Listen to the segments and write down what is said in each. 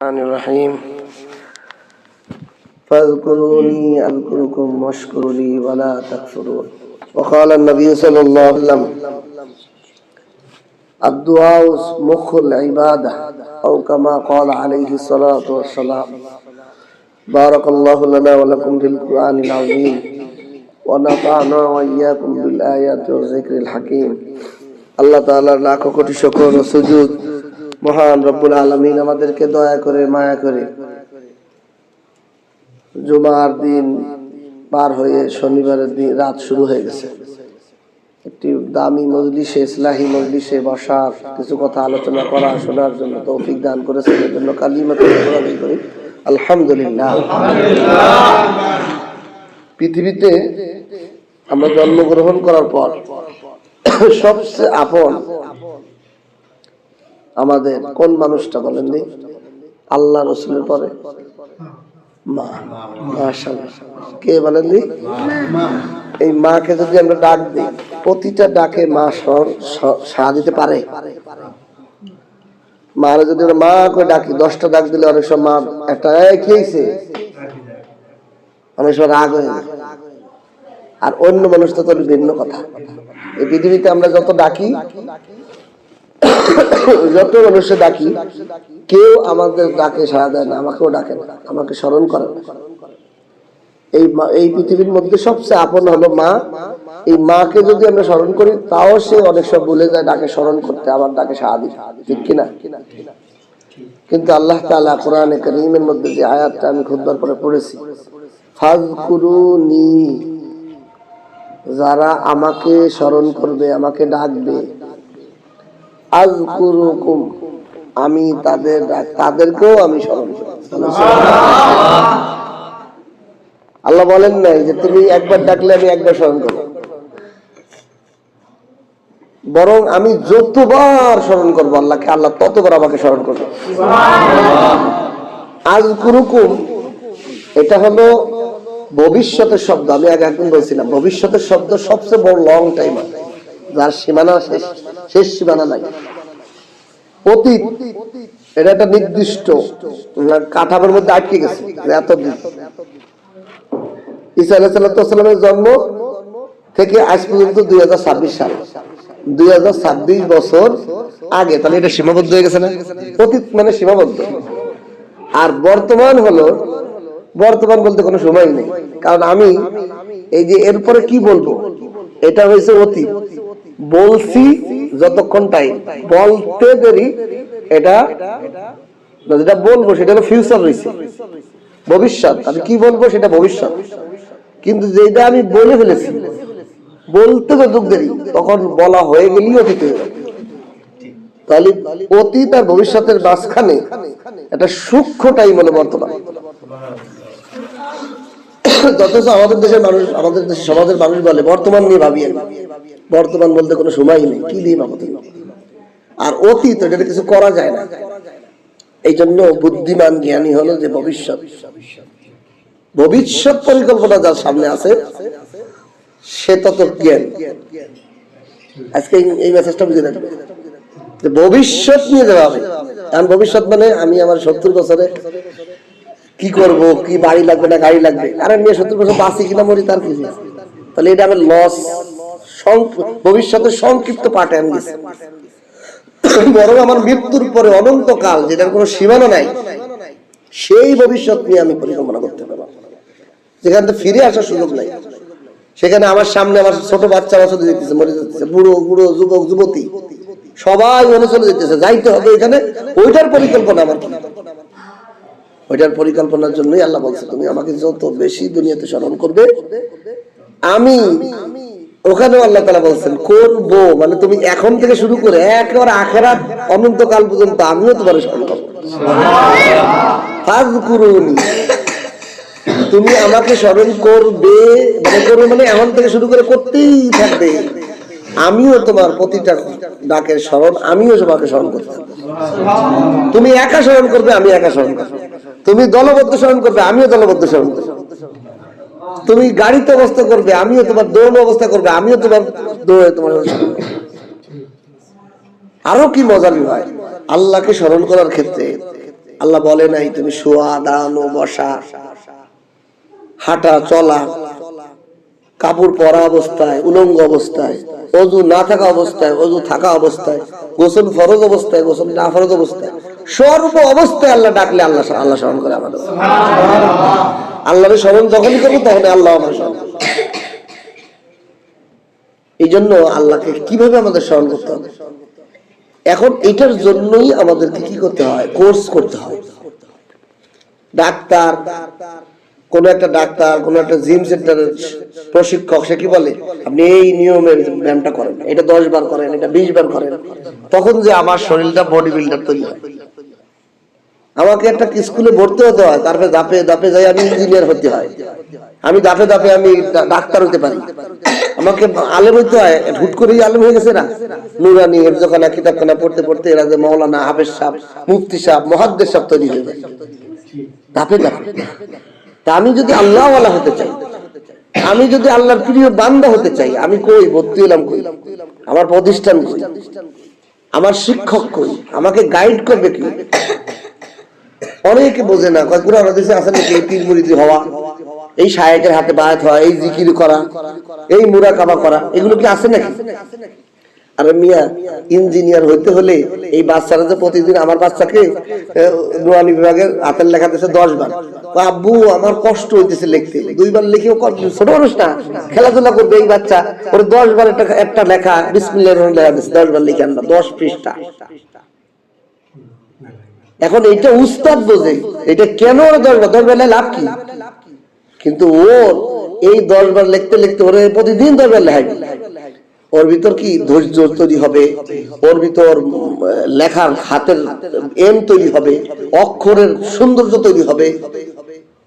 الرحيم فاذكروني أذكركم واشكروا لي ولا تكفرون. وقال النبي صلى الله عليه وسلم الدعاء مخ العبادة أو كما قال عليه الصلاة والسلام. بارك الله لنا ولكم في القرآن العظيم ونفعنا وإياكم بالآيات والذكر الحكيم. আল্লাহ তাআলার লাখো কোটি শুকর ও সুজুদ মহান রব্বুল আলামিন আমাদেরকে দয়া করে মায়া করে জুমার দিন পার হয়ে শনিবারের দিন রাত শুরু হয়ে গেছে। একটি দামি মজলিসে ইসলাহি মজলিসে বসার কিছু কথা আলোচনা করা শোনার জন্য তৌফিক দান করেছেন, এর জন্য কালিমাতুল ইকরাম করি আলহামদুলিল্লাহ। পৃথিবীতে আমরা জন্মগ্রহণ করার পর সবচেয়ে আপন আমাদের কোন মানুষটা বলেন নি? আল্লাহ রসুলের পরে মা। মাশাআল্লাহ, কে বলেন নি? এই মাকে যদি আমরা ডাক দিই, প্রতিটা ডাকে মা সাড়া দিতে পারে? মারে যদি আমরা মা করে ডাকি, 10টা ডাক দিলে অনেক সময় মা একটা কি হয়েছে অনেক সময় রাগ হয়ে যায়। আর অন্য মানুষ তো ভিন্ন কথা। এই পৃথিবীতে আমরা যত ডাকি, যত মানুষে ডাকি, কেউ আমাদের ডাকে সাড়া দেয় না, আমাকেও ডাকে না, আমাকে স্মরণ করে না। এই পৃথিবীর মধ্যে সবচেয়ে আপন হলো মা। এই মাকে যদি আমরা স্মরণ করি, তাও সে অনেক সব ভুলে যায় ডাকে স্মরণ করতে, আমার ডাকে সাড়া দিতে, ঠিক কিনা? কিন্তু আল্লাহ তাআলা কোরআনে কারীমের মধ্যে যে আয়াতটা আমি খুতবার পরে পড়েছি, ফাযকুরুনি, যারা আমাকে স্মরণ করবে, আমাকে ডাকবে, আযকুরুকুম, আমি তাদেরকেও আমি স্মরণ করব। আল্লাহ বলেন নাই যে তুমি একবার ডাকলে আমি একবার স্মরণ করব, বরং আমি যতবার স্মরণ করবো আল্লাহকে, আল্লাহ ততবার আমাকে স্মরণ করবে। আযকুরুকুম এটা হলো ভবিষ্যতের শব্দ। আমি একদিন বলছিলাম ভবিষ্যতের শব্দ সবচেয়ে বড় লং টাইম, যার সীমানা শেষ সীমানা নাই। অতীত এটা একটা নির্দিষ্ট কাঠামোর মধ্যে আটকে গেছে এতদিন। ঈসা আলাইহিস সালামের জন্ম থেকে আজ পর্যন্ত 2026 সাল, 2026 বছর আগে, তাহলে এটা সীমাবদ্ধ হয়ে গেছে না? অতীত মানে সীমাবদ্ধ। আর বর্তমান হলো, বর্তমান বলতে কোনো সময় নেই, কারণ আমি এই যে এরপরে কি বলবো এটা হয়েছে অতীত। বলছি যতক্ষণ টাইম, বলতে দেরি, এটা যেটা বলবো সেটা হলো ফিউচার রয়েছে, ভবিষ্যৎ। আমি কি বলবো সেটা ভবিষ্যৎ, কিন্তু যেটা আমি বলে ফেলেছি বলতে যতটুকু দেরি, তখন বলা হয়ে গেলেই অতীত হয়ে যাবে। তাহলে অতীত আর ভবিষ্যতের মাঝখানে একটা সূক্ষ্ম টাইম হলো বর্তমান। যথেষ্ট আমাদের দেশের মানুষ, আমাদের দেশের সমাজের মানুষ বলে বর্তমান নিয়ে ভাবিয়ে, বর্তমান বলতে কোনো সময় নেই, কি নিয়ে ভাবো? আর অতীত এটা কিছু করা যায় না। এই জন্য বুদ্ধিমান জ্ঞানী হলো যে ভবিষ্যৎ, ভবিষ্যৎ পরিকল্পনা যার সামনে আছে সে তত জ্ঞান। আজকে এই মেসেজটা বুঝে রাখবে যে ভবিষ্যৎ নিয়ে যাওয়া হবে। কারণ ভবিষ্যৎ মানে আমি আমার 70 বছরে কি করব, কি বাড়ি লাগবে না গাড়ি লাগবে, আরে মেয়ে 70 বছর বাঁচি কিনা মরি তার কিছু। তাহলে এটা আমার লস, ভবিষ্যতের সংক্ষিপ্ত পাঠে আমি গেছি। বরং আমার মৃত্যুর পরে অনন্তকাল, যেটার কোনো সীমানা নাই, সেই ভবিষ্যৎ নিয়ে আমি পরিকল্পনা করতে পারবো, যেখান থেকে ফিরে আসার সুযোগ নাই। সেখানে আমার সামনে আমার ছোট বাচ্চা চলে যেতেছে, মরে যেতেছে, বুড়ো বুড়ো, যুবক যুবতী সবাই মনে চলে যেতেছে, যাইতে হবে এখানে। ওইটার পরিকল্পনা আমার কি? ওইটার পরিকল্পনার জন্যই আল্লাহ বলছে তুমি আমাকে যত বেশি দুনিয়াতে স্মরণ করবে, আমি ওখানেও আল্লাহ তাআলা বলছেন করবো, মানে তুমি এখন থেকে শুরু করে একেবারে আখিরাত অনন্তকাল পর্যন্ত আমিও তোমার স্মরণ করবো। ফাযকুরুনি, তুমি আমাকে স্মরণ করবে, মানে করবে মানে এখন থেকে শুরু করে করতেই থাকবে। আমিও তোমার প্রতিটা ডাকের স্মরণ, আমিও তোমাকে স্মরণ করতে থাকবো। তুমি একা স্মরণ করবে, আমি একা স্মরণ করবো। তুমি দলবদ্ধ স্মরণ করবে, আমিও দলবদ্ধ স্মরণ করবো। তুমি গাড়িতে অবস্থা করবে, আমিও তোমার দৌড় অবস্থা করবে, আমিও তোমার দৌড়ে তোমার। আরো কি মজার হয়, আল্লাহকে স্মরণ করার ক্ষেত্রে আল্লাহ বলে নাই তুমি শোয়া, দাঁড়ানো, বসা, হাঁটা, চলা, কাপড় পরা অবস্থায়, উলঙ্গ অবস্থায়, ওযু না থাকা অবস্থায়, ওযু থাকা অবস্থায়, গোসল ফরজ অবস্থায়, গোসল না ফরজ অবস্থায়, সর্ব অবস্থায় আল্লাহ ডাকলে আল্লাহ স্মরণ করে আমাদের। আল্লাহর স্মরণ যখনই করবো তখন আল্লাহ আমার স্মরণ। এই জন্য আল্লাহকে কিভাবে আমাদের স্মরণ করতে হবে, এখন এটার জন্যই আমাদেরকে কি করতে হয়, কোর্স করতে হয়। ডাক্তার, কোন একটা ডাক্তার, কোন একটা জিম সেন্টারের প্রশিক্ষক, সে কি বলে আপনি এই নিয়মের ব্যায়ামটা করেন, এটা 10 বার করেন, এটা 20 বার করেন, তখন যে আমার শরীরটা বডি বিল্ডার তৈরি হয়। আমাকে একটা স্কুলে ভর্তি হতে হয়, তারপরে ধাপে ধাপে যাই আমি ইঞ্জিনিয়ার হতে হয়, আমি ধাপে ধাপে আমি ডাক্তার হতে পারি, আমাকে আলেম হইতে হয়। হুট করেই আলেম হয়ে গেছে না, নুরানি হেফজখানা কিতাবখানা পড়তে পড়তে এরা যে মাওলানা, হাফেজ সাহেব, মুফতি সাহেব, মুহাদ্দিস সাহেব তৈরি হয়ে যায় ধাপে ধাপে। তা আমি যদি আল্লাহ ওয়ালা হতে চাই, আমি যদি আল্লাহর প্রিয় বান্দা হতে চাই, আমি কই ভর্তি হলাম, কই আমার প্রতিষ্ঠান, কই আমার শিক্ষক, কই আমাকে গাইড করবে কি? অনেকে বোঝে না, কুরআন হাদিসে আছে নাকি এই পীর মুরিদি হওয়া, এই শায়েখের হাতে বায়াত হওয়া, এই জিকির করা, এই মুরাকাবা করা, এগুলো কি আছে নাকি? আরে মিয়া, ইঞ্জিনিয়ার হইতে হলে এই বাচ্চারা যে প্রতিদিন, আমার বাচ্চাকে নুরানি বিভাগের হাতের লেখা দিয়েছে 10 বার, আব্বু আমার কষ্ট হইতেছে লিখতে, 2 বার লিখেও ছোট মানুষ না, খেলাধুলা করবে এই বাচ্চা, ওরে 10 বার একটা লেখা বিসমিল্লাহির রহমানির রহিম লেখা দিয়েছে, 10 বার লিখে আনবা, 10 পৃষ্ঠা। এখন এইটা উস্তাদ বোঝে, এটা কেন ওরা 10 বার লাভ কি? কিন্তু ওর এই 10 বার লিখতে লিখতে ওরে প্রতিদিন 10 বার লেখাই, ওর ভিতর কি ধৈর্য তৈরি হবে, ওর ভিতর লেখার হাতের এম তৈরি হবে, অক্ষরের সৌন্দর্য তৈরি হবে,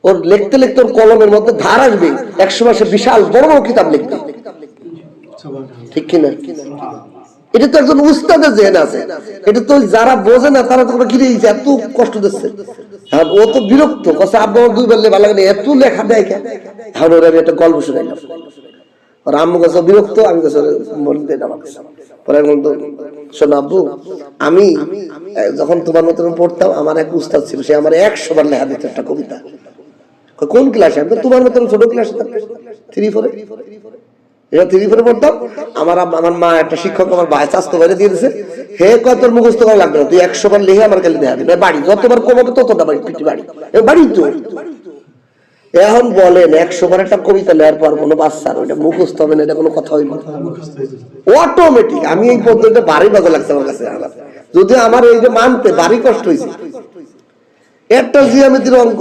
ওর লিখতে লিখতে ওর কলমের মধ্যে ধার আসবে, 100 মাসে বিশাল বড় বড় কিতাব লিখবে, ঠিক কিনা? এটা তো একজন উস্তাদের জেহেন আছে, এটা তো যারা বোঝে না তারা তো কি এত কষ্ট দিচ্ছে, ও তো বিরক্ত, কথা আব্বা 2 বার ভালো লাগে, এত লেখা দেয় কেন? এখন ওরা আমি একটা গল্প শুনাইলাম, ওর আম্মু কাছে বিরক্ত, আমি কাছে বলতে আমার কাছে পরে বলতো, শোনো আব্বু, আমি যখন তোমার মতন পড়তাম, আমার এক উস্তাদ ছিল, সে আমার 100 বার লেখা দিত একটা কবিতা। কোন ক্লাসে? আমি তোমার মতন ছোট ক্লাসে, 3-4 এটা 3-4 পড়তাম। আমার মা একটা শিক্ষক আমার ভাই চাস্তো বাইরে দিয়ে দিয়েছে, হে কয় তোর মুখস্থ করা লাগবে না, তুই 100 বার লিখে আমার কাছে দেখা দিবি, বাড়ি যতবার কমাবে ততটা বাড়ি, পিটি বাড়ি, বাড়ি তো। এখন বলেন 100 বার একটা কবিতা লেখার পর কোনো বাচ্চার ওইটা মুখস্থ হবে না, এটা কোনো কথা হইল অটোমেটিক। আমি এই পদ্ধতিটা ভারী মজা লাগছে আমার কাছে, যদি আমার এই যে মানতে ভারী কষ্ট হয়েছে। একটা জিওমেট্রির অঙ্ক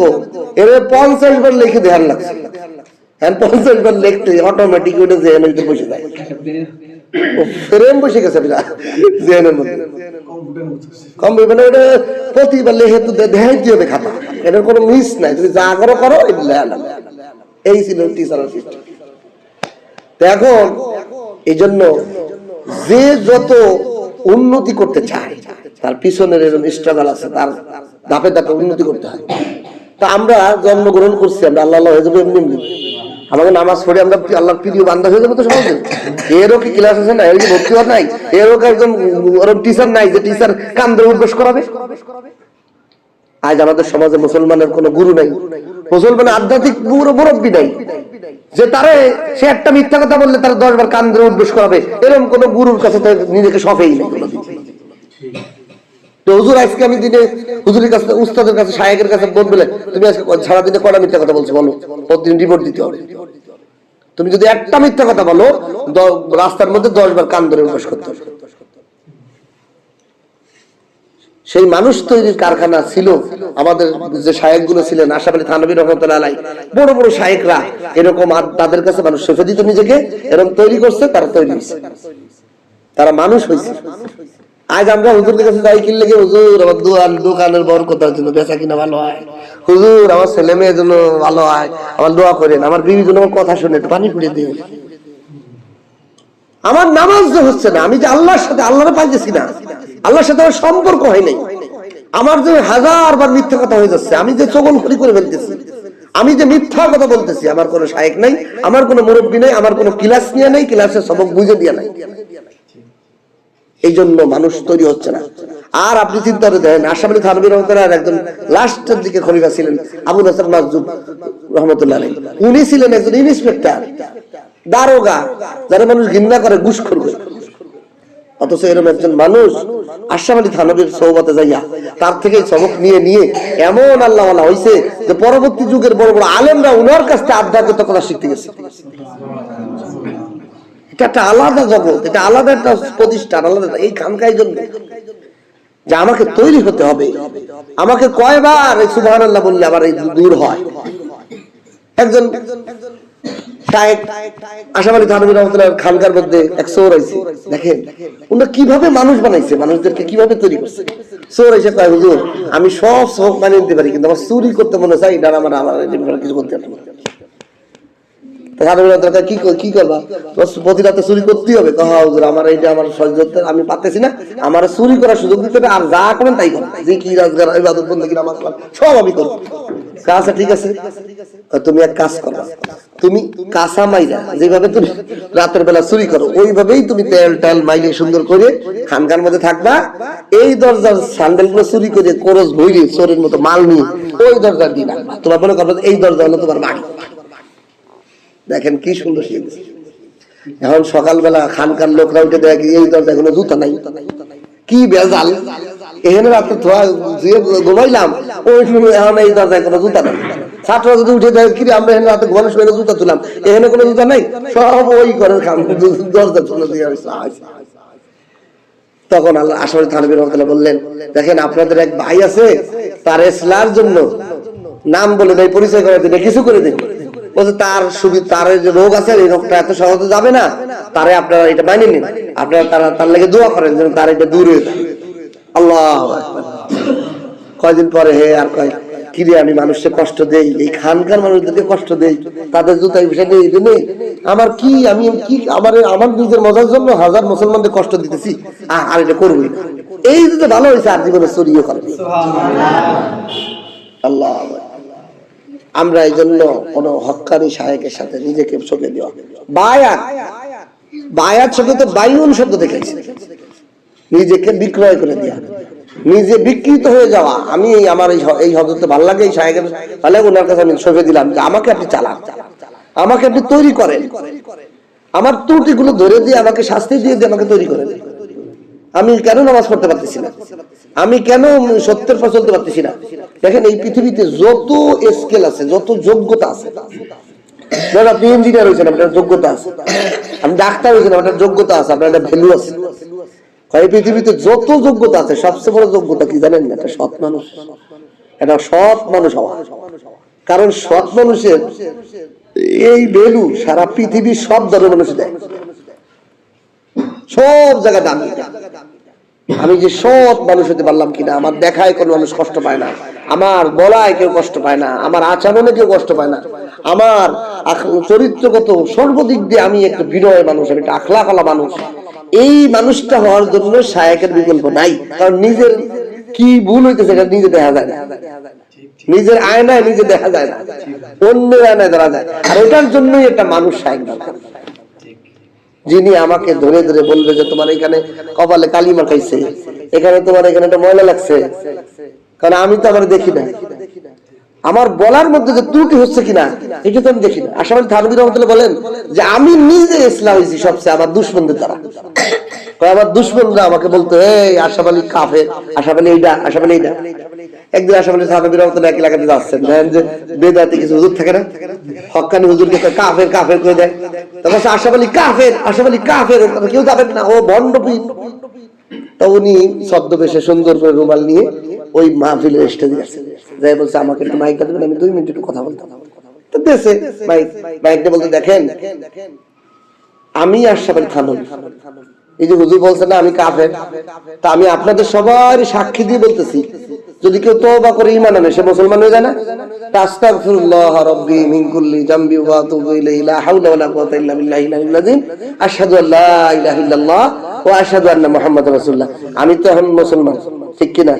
এর 50 বার লিখে ধ্যান লাগছে, 50 বার লিখতে অটোমেটিক ওটা জেনের ভিতরে বসে যায়, ফ্রেম বসে গেছে জেনের মধ্যে, কম্পিউটার ওটা প্রতিবার লিখে তো দেখাইতে হবে খাতা, এটার কোনো মিস নাই, তুমি যা করো করো। এই ছিল টিচারের সিস্টেম। এখন এই জন্য যে যত উন্নতি করতে চায় তার পিছনের এরকম স্ট্রাগল আছে, তার ধাপে ধাপে উন্নতি করতে হয়। তা আমরা জন্মগ্রহণ করছি, আমরা আল্লাহ হয়ে যাবো এমনি এমনি, আমাকে নামাজ পড়ে আমরা আল্লাহর প্রিয় বান্দা হয়ে যাবো তো সহজে? এরও কি ক্লাস আছে না, এর কি ভর্তি হওয়ার নাই, এরও একজন ওরকম টিচার নাই যে টিচার কান ধরে উদ্বেশ করাবে? আজ আমাদের সমাজে মুসলমানের কোনো গুরু নাই, মুসলমানের আধ্যাত্মিক মুরব্বী নাই, যে তারে সে একটা মিথ্যা কথা বললে তার 10 বার কান ধরে উদ্বেশ করাবে, এরকম কোন গুরুর কাছে নিজেকে সফেই নেই। হুজুর আজকে আমি দিনে হুজুরের কাছে, উস্তাদের কাছে, শায়েখের কাছে বলবে, তুমি আজকে সারাদিনে কটা মিথ্যা কথা বলছো বলো, প্রতিদিন রিপোর্ট দিতে হবে। তুমি যদি একটা মিথ্যা কথা বলো, রাস্তার মধ্যে 10 বার কান ধরে উদ্বেশ করতে হবে। সেই মানুষ তৈরির কারখানা ছিল আমাদের যে শায়েখগুলো ছিলেন, আশরাফ আলী থানভী রহমাতুল্লাহ আলাইহি, বড় বড় শায়েখরা এরকম, তাদের কাছে মানুষ শেফে দিত নিজেকে, এরকম তৈরি করছে, তারা তৈরি হয়েছে, তারা মানুষ হয়েছে। আজ আমরা হুজুরের কাছে যাই কিনলে কি, হুজুর আমার দোকানের বরকতের জন্য বেচা কিনা ভালো হয়, হুজুর আমার ছেলে মেয়ের জন্য ভালো হয়, আমার দোয়া করেন, আমার বিবির জন্য আমার কথা শুনে একটু পানি পুড়িয়ে দিন, আমার নামাজ যে হচ্ছে না, আমি যে আল্লাহর সাথে আল্লাহরে পাইতেছি না, আল্লাহর সাথে আমার সম্পর্ক হয় নাই, আমার যে 1000 বার মিথ্যা কথা হয়ে যাচ্ছে, আমি যে চগলখড়ি করে ফেলতেছি, আমি যে মিথ্যা কথা বলতেছি, আমার কোনো শায়েখ নাই, আমার কোনো মুরব্বী নাই, আমার কোনো ক্লাস নিয়ে নাই, ক্লাসের সবক বুঝে দিয়ে নাই। এই জন্য মানুষ তৈরি হচ্ছে না। আর আপনি চিন্তা করে দেখেন, আশরাফ আলী থানভী রহমতুল্লাহ একজন লাস্টের দিকে খলিফা ছিলেন আবুল হাসান মাসজুব রহমতুল্লাহ আলাইহি। উনি ছিলেন একজন ইন্সপেক্টর, দারোগা, যারা মানুষ ঘৃণা করে, ঘুষ করবে। অথচ এরকম একজন মানুষ আশরাফ আলী থানভীর সোহবতে যাইয়া তার থেকে সবক নিয়ে নিয়ে এমন আল্লাহ ওয়ালা হইছে যে পরবর্তী যুগের বড় বড় আলেমরা উনার কাছ থেকে আধ্যাত্মিক কথা শিখতে গেছে। এটা একটা আলাদা জগৎ, এটা আলাদা একটা প্রতিষ্ঠান, আলাদা। এই খানকায় জন্য যে আমাকে তৈরি হতে হবে, আমাকে কয়বার এই সুবহানাল্লাহ বললে আবার এই দূর হয়। একজন শায়েখ আশরাফ আলী থানভী রহমাতুল্লাহ খানকার মধ্যে এক চোর আইছে। দেখেন উনি কিভাবে মানুষ বানাইছে, মানুষদেরকে কিভাবে তৈরি করছে। চোর এসে কয়, হুজুর আমি সব সবক মানিয়ে নিতে পারি, কিন্তু আমার চুরি করতে মনে চাই, এটা আমার কিছু করতে পারি। কি করবা, প্রতি রাতে চুরি করতেই হবে। আমার এইটা আমার সহ্যতে আমি পারতেছি না, আমার চুরি করার সুযোগ দিতে হবে, আর যা করেন তাই করেন, যে কি রাজগার ইবাদত বন্দেগী নামাজ সব আমি করবো। আচ্ছা ঠিক আছে, তুমি এক কাজ করবা, তুমি কাঁচা মাইরা যেভাবে তুমি রাতের বেলা চুরি করো ওইভাবেই তুমি তেল টেল মাইলে সুন্দর করে খানকার মধ্যে থাকবা। এই দরজার স্যান্ডেল গুলো চুরি করে করজ ভইরে চোরের মতো মাল নিয়ে ওই দরজার দিন তোমার মনে করবে এই দরজা হলো তোমার বাড়ি। দেখেন কি সুন্দর শিখেছে। এখন সকালবেলা খানকার লোকরা উঠে দেখে এই দরজা কোনো জুতা নাই, কি বেজাল। এখানে রাত্রে ঘুমাইলাম, ওই সময় এখন এই দরজায় কোনো জুতা নাই। ছাত্ররা যদি উঠে দেখে কি আমরা এখানে রাতে ঘুমানোর সময় জুতা তুলাম, এখানে কোনো জুতা নাই, সব ওই করে দরজা তুলে দিয়ে। তখন আল্লাহ আশরাফ আলী থানভী রহমাতুল্লাহ বললেন, দেখেন আপনাদের এক ভাই আছে, তার ইসলার জন্য নাম বলে দেয়, পরিচয় করে দিলে কিছু করে দিন। বলছে তার সুবিধা, তার যে রোগ আছে এই রোগটা এত সহজে যাবে না, তারে আপনারা এটা মানিয়ে নিন, আপনারা তার লেগে দোয়া করেন যেন তার এটা দূর হয়ে যায়। আল্লাহ কয়দিন পরে হে আর কয়, কিরে আমি মানুষকে কষ্ট দেই, এই খানকার মানুষদেরকে কষ্ট দেই, তাদের জুতাই বিষয় নেই, এটা নেই আমার, কি আমি কি আমার নিজের মজার জন্য হাজার মুসলমানদের কষ্ট দিতেছি, আর এটা করবই না। এই যদি ভালো হয়েছে আর জীবনে চুরিও করবে। আল্লাহ, আমরা এই জন্য কোন হক্কানি শায়েখের সাথে নিজেকে সঁপে দেওয়া, বায়াত শব্দ তো বায়ুন শব্দ দেখেছি, নিজেকে বিক্রয় করে দেওয়া, নিজে বিকৃত হয়ে যাওয়া। আমি আমার এই হযরতে ভালো লাগে, এই শায়েখের ভালো লাগে, ওনার কাছে আমি সঁপে দিলাম যে আমাকে আপনি চালান, আমাকে আপনি তৈরি করেন, আমার ত্রুটিগুলো ধরে দিয়ে আমাকে শাস্তি দিয়ে দিয়ে আমাকে তৈরি করেন। আমি কেন নামাজ পড়তে পারতেছি না, আমি কেন সত্যের পথে চলতে পারতেছি না। দেখেন এই পৃথিবীতে যত স্কেল আছে, যত যোগ্যতা আছে, ধরেন আপনি ইঞ্জিনিয়ার হয়েছেন, আপনার যোগ্যতা আছে, আপনি ডাক্তার হয়েছেন, আপনার যোগ্যতা আছে, আপনার একটা ভ্যালু আছে। এই পৃথিবীতে যত যোগ্যতা আছে সবচেয়ে বড় যোগ্যতা কি জানেন? একটা সৎ মানুষ, একটা সৎ মানুষ হওয়া। কারণ সৎ মানুষের এই ভ্যালু সারা পৃথিবীর সব ধরনের মানুষ দেয়, সব জায়গায় দামি। আমি যে সৎ মানুষ হতে পারলাম কিনা, আমার দেখায় কোনো মানুষ কষ্ট পায় না, আমার বলায় কেউ কষ্ট পায় না, আমার আচরণে কেউ কষ্ট পায় না, আমার চরিত্রগত সর্বদিক দিয়ে আমি একটা বিনয় মানুষ, আমি একটা আখলাকালা মানুষ। এই মানুষটা হওয়ার জন্য শায়েখের বিকল্প নাই। কারণ নিজের কি ভুল হইতেছে এটা নিজে দেখা যায় না, নিজের আয়নায় নিজে দেখা যায় না, অন্যের আয়নায় ধরা যায়। আর এটার জন্যই একটা মানুষ শায়েখ দরকার, যিনি আমাকে ধরে ধরে বলবে যে তোমার এখানে কপালে কালি মাখাইছে, এখানে তোমার এখানে একটা ময়লা লাগছে। কারণ আমি তো আমার দেখি না, আমার বলার মধ্যে যে ত্রুটি হচ্ছে কিনা এটা তো আমি দেখি না। আশরাফ আলী থানভী রহমাতুল্লাহ বলেন যে আমি নিজে ইসলাম হয়েছি সবচেয়ে আমার দুশমনদের দ্বারা। আমার দুশমনরা আমাকে বলতো, এই আশরাফ আলী কাফের, আশরাফ আলী এইটা, আশরাফ আলী এইটা। একদিন আশরাফ আলী থানভী রহমাতুল্লাহ এক এলাকাতে যাচ্ছেন, দেখেন যে বেদাতি কিছু হুজুর থাকে না, হক্কানি হুজুরকে কাফের কাফের করে দেয়। তখন আশরাফ আলী কাফের, আশরাফ আলী কাফের, কেউ যাবেন না, ও ভণ্ডপীর। তো উনি ছদ্মবেশে সুন্দর করে রুমাল নিয়ে ওই মাহফিলের স্টেজে গেছেন, যাই বলছে আমাকে একটু মাইকটা দেবেন, আমি 2 মিনিট একটু কথা বলতাম। তো দেশে মাইকটা বলতে, দেখেন আমি আশরাফ আলী থানভী, এই যে হুজুর বলছেন না আমি কাফের, তা আমি আপনাদের সবার সাক্ষী দিয়ে বলতেছি, যদি কেউ তওবা করে ঈমান আনে সে মুসলমান হয়ে যায় না? আস্তাগফিরুল্লাহ রাব্বি মিন কুল্লি যামবি ওয়া আতুবু ইলাইহি লা হাওলা ওয়ালা কুওয়াতা ইল্লা বিল্লাহিল আলিয়্যিল আযীম আশহাদু আল্লা ইলাহা ইল্লাল্লাহ ওয়া আশহাদু আন্না মুহাম্মাদুর রাসূলুল্লাহ। আমি তো এখন মুসলমান, ঠিক কি না?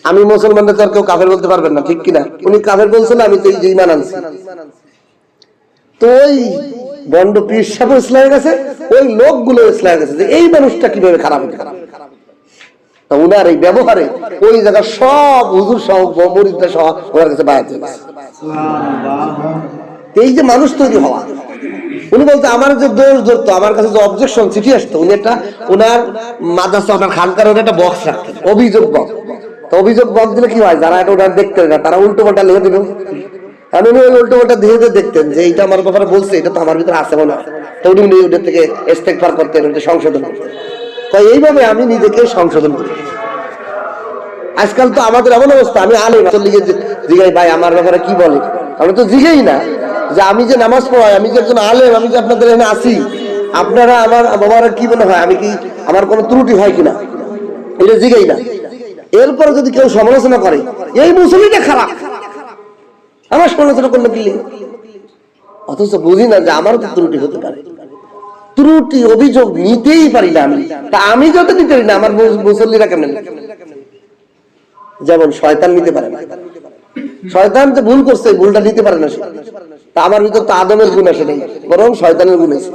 আমি মুসলমানদের তো কেউ কাফের বলতে পারবেন না, ঠিক কি না? উনি কাফের বলছেন, আমি তো এই যে ঈমান আনছি। তো ওই বন্ড পীর সাহেব ইসলামের কাছে, ওই লোকগুলো ইসলামের কাছে, যে এই মানুষটা কিভাবে খারাপ হতে পারে। উনার এই ব্যবহারে ওই জায়গা সব হুজুর সহ মুরিদরা সহ ওনার কাছে বায়াত হয়ে গেছে। এই যে মানুষ তৈরি হওয়া, উনি বলতে আমার যে দোষ ধরতো, আমার কাছে যে অবজেকশন চিঠি আসতো, উনি একটা ওনার মাদ্রাসা ওনার খানকার একটা বক্স রাখতেন, অভিযোগ বক্স। তো অভিযোগ বক্স দিলে কি হয়, যারা এটা ওনার দেখতেন না তারা উল্টো পাল্টা লিখে দিল। কারণ উনি ওই উল্টো পাল্টা দিয়ে দেখতেন যে এইটা আমার ব্যাপারে বলছে, এটা তো আমার ভিতরে আছে মনে হয়। তো উনি ওদের থেকে ইস্তেগফার করতেন, সংশোধন করতেন। তো এইভাবে আমি নিজেকে সংশোধন করি। আজকাল তো আমাদের এমন অবস্থা, আমি আলেম জিগাই ভাই আমার ব্যাপারে কি বলে, আমি তো জিগেই না যে আমি যে নামাজ পড়াই, আমি যে একজন আলেম, আমি যে আপনাদের এখানে আসি, আপনারা আমার ব্যাপারে কি মনে হয়, আমি কি আমার কোনো ত্রুটি হয় কিনা, এটা জিগেই না। এরপরে যদি কেউ সমালোচনা করে এই মুসলিমটা খারাপ, আমার সমালোচনা করলে কি, অথচ বুঝি না যে আমারও তো ত্রুটি হতে পারে। ত্রুটি অভিযোগ নিতেই পারি না আমি, তা আমি যত নিতে পারি না আমার মুসল্লিরা কেমন। যেমন শয়তান নিতে পারে না, শয়তান যে ভুল করছে ভুলটা নিতে পারে না, তা আমার ভিতর তো আদমের গুণ আসে নাই, বরং শয়তানের গুণ আছে।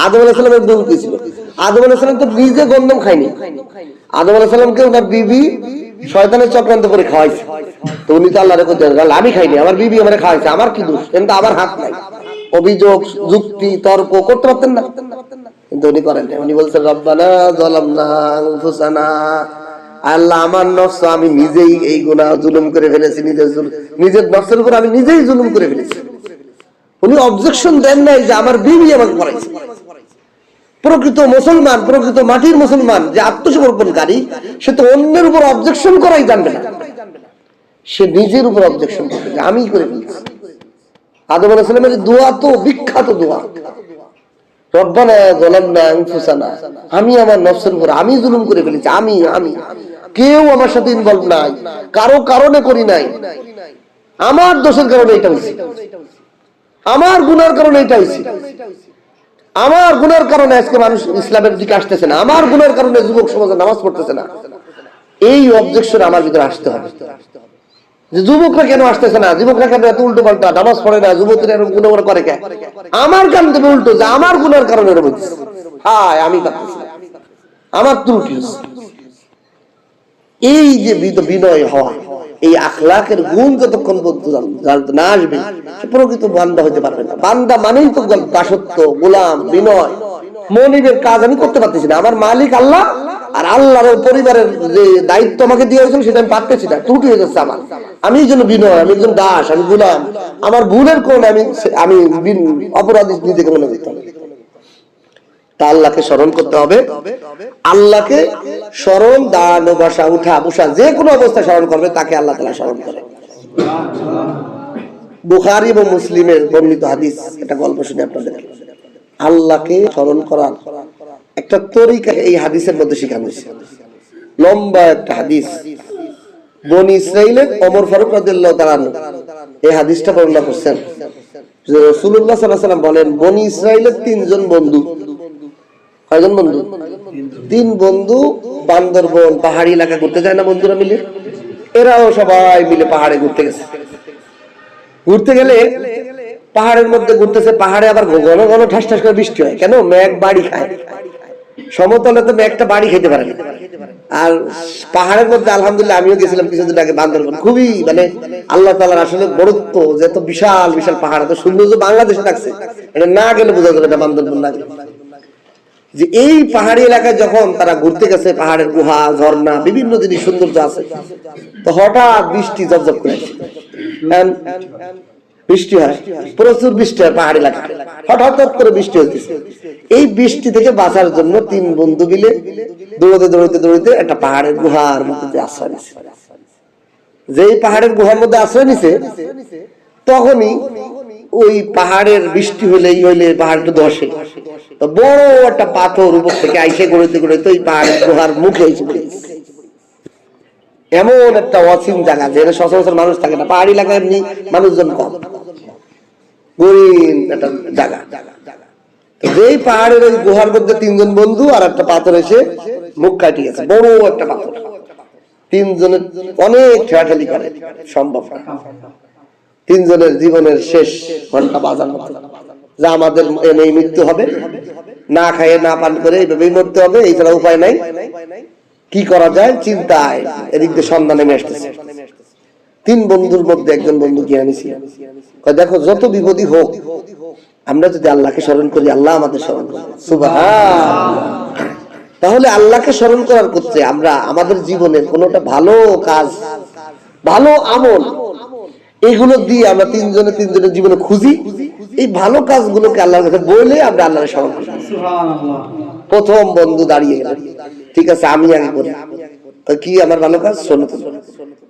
আদম আলাইহিস সালামের ভুল কি ছিল? আদম আলাইহিস সালাম তো নিজে গন্ধম খায়নি, আদম আলাইহিস সালামকে ওনার বিবি শয়তানের চক্রান্ত করে খাওয়াইছে। তো উনি তো আল্লাহর কাছে আমি খাইনি, আমার বিবি আমারে খাওয়াইছে, আমার কি দোষ? কিন্তু আমার হাত নাই। অভিযোগ, যুক্তি, তর্ক করতে পারতেন না, কিন্তু উনি করেন না। উনি বলছেন রব্বানা যালামনা আনফুসানা, আল্লাহ আমার নফস আমি নিজেই এই গুনাহ জুলুম করে ফেলেছি, নিজের নফসের উপর আমি নিজেই জুলুম করে ফেলেছি। উনি অবজেকশন দেন নাই যে আমার বিবি আমাকে করাইছে। প্রকৃত মুসলমান, প্রকৃত মাটির মুসলমান যে আত্মসমর্পণকারী, সে তো অন্যের উপর অবজেকশন করাই জানবে না, সে নিজের উপর অবজেকশন করবে যে আমি করে ফেলেছি। আদম আলাইহিস সালামের দোয়া তো বিখ্যাত দোয়া, রব্বানা যালামনা আনফুসানা, আমি আমার নফসের উপর আমি জুলুম করে ফেলেছি, আমি আমি কেউ আমার সাথে ইনভলভ নাই, কারো কারণে করি নাই, আমার দোষের কারণে এটা হয়েছে, আমার গুনার কারণে এটা হয়েছে, আমার গুনার কারণে আজকে মানুষ ইসলামের দিকে আসতেছে না, আমার গুনার কারণে যুবক সমাজে নামাজ পড়তেছে না। এই অবজেকশন আমার ভিতরে আসতে হবে যে যুবকরা কেন আসতেছে না, যুবকরা কেন এত উল্টো পাল্টা নামাজ পড়ে না, যুবকরা এরকম গুনাহ করে কেন? আমার কারণ থেকে উল্টো, যে আমার গুনার কারণে এরকম হচ্ছে। হায় আমি পারতেছি না, আমার ত্রুটি। এই যে বিনয় হওয়া, এই আখলাকের গুণ যতক্ষণ পর্যন্ত না আসবে, সে প্রকৃত বান্দা হতে পারবে না। বান্দা মানেই তো দাসত্ব, গোলাম, বিনয়। মনিবের কাজ আমি করতে পারতেছি না, আমার মালিক আল্লাহ, আর আল্লাহর পরিবারের যে দায়িত্ব আমাকে দিয়ে হয়েছিল সেটা আমি পারতেছি না, ত্রুটি হয়ে যাচ্ছে আমার। আমি এই জন্য বিনয়, আমি একজন দাস, আমি গোলাম, আমার ভুলের কারণে আমি অপরাধী নিজেকে মনে করতে হবে। তা আল্লাহকে স্মরণ করতে হবে, আল্লাহকে স্মরণ, দাঁড়ানো, বসা, উঠা বসা যে কোনো অবস্থায় স্মরণ করবে তাকে আল্লাহ তাআলা স্মরণ করে। বুখারী এবং মুসলিমের বর্ণিত হাদিস, একটা গল্প শুনে আপনাদের। আল্লাহকে স্মরণ করার একটা তরিকা এই হাদিসের মধ্যে শেখানো হয়েছে। লম্বা একটা হাদিস, বনি ইসরাইলের ওমর ফারুক রাদিয়াল্লাহু তাআলা এই হাদিসটা বর্ণনা করছেন যে রাসূলুল্লাহ সাল্লাল্লাহু আলাইহি ওয়াসাল্লাম বলেন, বনি ইসরাইলের তিনজন বন্ধু। কয়জন বন্ধু? তিন বন্ধু বান্দরবন পাহাড়ি এলাকা ঘুরতে যায় না বন্ধুরা মিলে, এরাও সবাই মিলে পাহাড়ে ঘুরতে গেছে। ঘুরতে গেলে পাহাড়ের মধ্যে ঘুরতেছে, পাহাড়ে আবার ঘন ঘন ঠাস ঠাস করে বৃষ্টি হয়। কেন? মেঘ বাড়ি খায়, সমতলে তো মেঘটা বাড়ি খেতে পারে না। আর পাহাড়ের মধ্যে আলহামদুলিল্লাহ আমিও গেছিলাম কিছুদিন আগে বান্দরবন, খুবই মানে আল্লাহ তাআলার আসলে বরত্ব, যে এত বিশাল বিশাল পাহাড়, এত সৌন্দর্য বাংলাদেশে থাকছে, এটা না গেলে বোঝা যাবে না বান্দরবন না গেলে। যে এই পাহাড়ি এলাকায় যখন তারা ঘুরতে গেছে, পাহাড়ের গুহা, ঝর্ণা, বিভিন্ন জিনিস সৌন্দর্য আছে, তো হঠাৎ বৃষ্টি জবজব করে বৃষ্টি হয়, প্রচুর বৃষ্টি হয় পাহাড়ি এলাকায়, হঠাৎ করে বৃষ্টি হচ্ছে। এই বৃষ্টি থেকে বাঁচার জন্য তিন বন্ধু মিলে দৌড়াতে দৌড়াতে দৌড়াতে একটা পাহাড়ের গুহার মধ্যে আশ্রয় নিছে। যেই পাহাড়ের গুহার মধ্যে আশ্রয় নিছে, তখনই ওই পাহাড়ের বৃষ্টি হইলে পাহাড়টা ধসে, তো বড় একটা পাথর উপর থেকে আইসে গড়িতে গড়িতে ওই পাহাড়ের গুহার মুখে এসে পড়েছে। এমন একটা অসীম জায়গা যেখানে সচরাচর মানুষ থাকে না, পাহাড়ি এলাকায় এমনি মানুষজন কম, গরিব একটা জায়গা। যেই পাহাড়ের ওই গুহার মধ্যে তিনজন বন্ধু আর একটা পাথর এসে মুখ কাটিয়েছে, বড় একটা পাথর। তিনজনের অনেক ঠেলাঠেলি করে, সম্ভব না। তিনজনের জীবনের শেষ ঘন্টা বাজার মতো, যা আমাদের এই মৃত্যু হবে, না খাইয়ে না পান করে এইভাবেই মরতে হবে, এই ছাড়া উপায় নাই। কি করা যায় চিন্তায় এদিক দিয়ে সন্ধানে নেমে আসতেছে। 3 বন্ধুর মধ্যে একজন বন্ধু জ্ঞানী ছিল, দেখো যত বিপদই হোক আমরা যদি আল্লাহকে স্মরণ করি আল্লাহ আমাদের স্মরণ করবে, সুবহানাল্লাহ। তাহলে আল্লাহকে স্মরণ করার ক্ষেত্রে আমরা আমাদের জীবনের কোনোটা ভালো কাজ, ভালো আমল, এইগুলো দিয়ে আমরা তিনজনের জীবনে খুঁজি, এই ভালো কাজগুলোকে আল্লাহর কাছে বলে আমরা আল্লাহকে স্মরণ করি। প্রথম বন্ধু দাঁড়িয়ে গেল, ঠিক আছে আমি আগে করি। কি আমার ভালো কাজ? শোনো,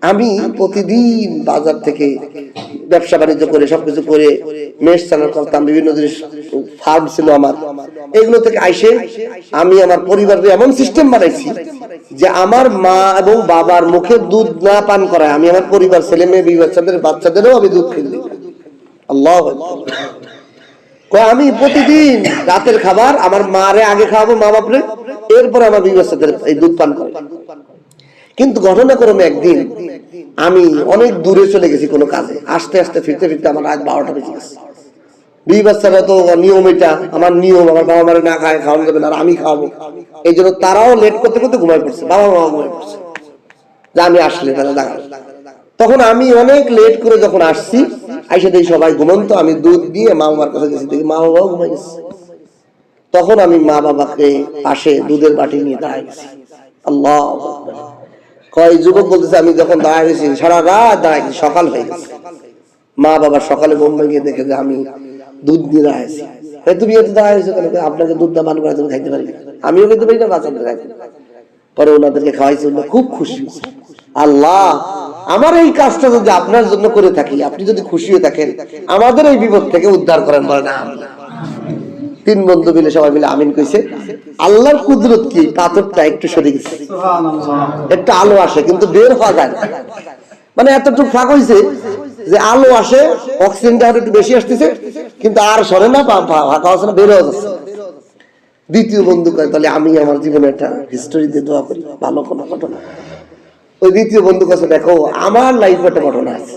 আমি প্রতিদিন বাজার থেকে ব্যবসা বাণিজ্য করে সবকিছু করে মেষ চালান করতাম, বিভিন্ন জিনিস ফার্ম ছিল আমার, এগুলো থেকে আইসে আমি আমার পরিবারের এমন সিস্টেম বানাইছি যে আমার মা এবং বাবার মুখে দুধ না পান করায় আমি আমার পরিবার, ছেলে মেয়ে, বাচ্চাদেরও আমি দুধ খেয়ে দিই। আল্লাহু আকবার। আমি প্রতিদিন রাতের খাবার আমার মারে আগে খাওয়াবো, মা বাপরে, এরপরে আমার বাচ্চাদের এই দুধ পান করে। কিন্তু ঘটনাক্রমে একদিন আমি অনেক দূরে চলে গেছি কোনো কাজে, আসতে আসতে ফিরতে ফিরতে আমার রাত 12টা বেজে গেছে। বাচ্চারা তো নিয়ম, এটা আমার নিয়ম, আমার বাবা মারে না খায় খাওয়ানো যাবে না, আর আমি খাওয়াবো, এই জন্য তারাও লেট করতে করতে ঘুমায় পড়ছে, বাবা মা ঘুমায় পড়ছে, যে আমি আসলে তারা দাঁড়াবে। তখন আমি অনেক লেট করে যখন আসছি, আইসা দেখি সবাই ঘুমন্ত, আমি দুধ দিয়ে মা বাবার কাছে গেছি, দেখি মা বাবাও ঘুমাই গেছে। তখন আমি মা বাবাকে পাশে দুধের বাটি নিয়ে দাঁড়াই গেছি। আল্লাহ কয় যুবক বলতেছে, আমি যখন দাঁড়ায় গেছি সারা রাত দাঁড়ায় গেছি, সকাল হয়ে গেছে। মা বাবা সকালে ঘুম ভেঙে দেখে যে আমি দুধ নিয়ে দাঁড়াইছি। তুমি এত দাঁড়াইছো কেন? আপনাকে দুধ না পান করে তুমি খাইতে পারি? আমিও খেতে পারি না, বাচ্চাদের খাইতে। পরে ওনাদেরকে খাওয়াইছি, খুব খুশি। আল্লাহ আমার এই কাজটা যদি আপনার জন্য করে থাকি, আপনি যদি খুশি হয়ে থাকেন, আমাদের এই বিপদ থেকে উদ্ধার করেন, বলে না। 3 বন্ধু মিলে সবাই মিলে আমিন কইছে। আল্লাহর কুদরত কি, পাথরটা একটু সরে গেছে, একটা আলো আসে কিন্তু বের হওয়া যায় না, মানে এতটুকু ফাঁক হয়েছে যে আলো আসে, অক্সিজেনটা একটু বেশি আসতেছে, কিন্তু আর সরে না, ফাঁকা হচ্ছে না, বের হয়ে যাচ্ছে। দ্বিতীয় বন্ধু কয়, তাহলে আমি আমার জীবনে একটা হিস্টোরি দিয়ে দোয়া করি, ভালো কোনো ঘটনা। ওই দ্বিতীয় বন্ধু কাছে, দেখো আমার লাইফে একটা ঘটনা আছে।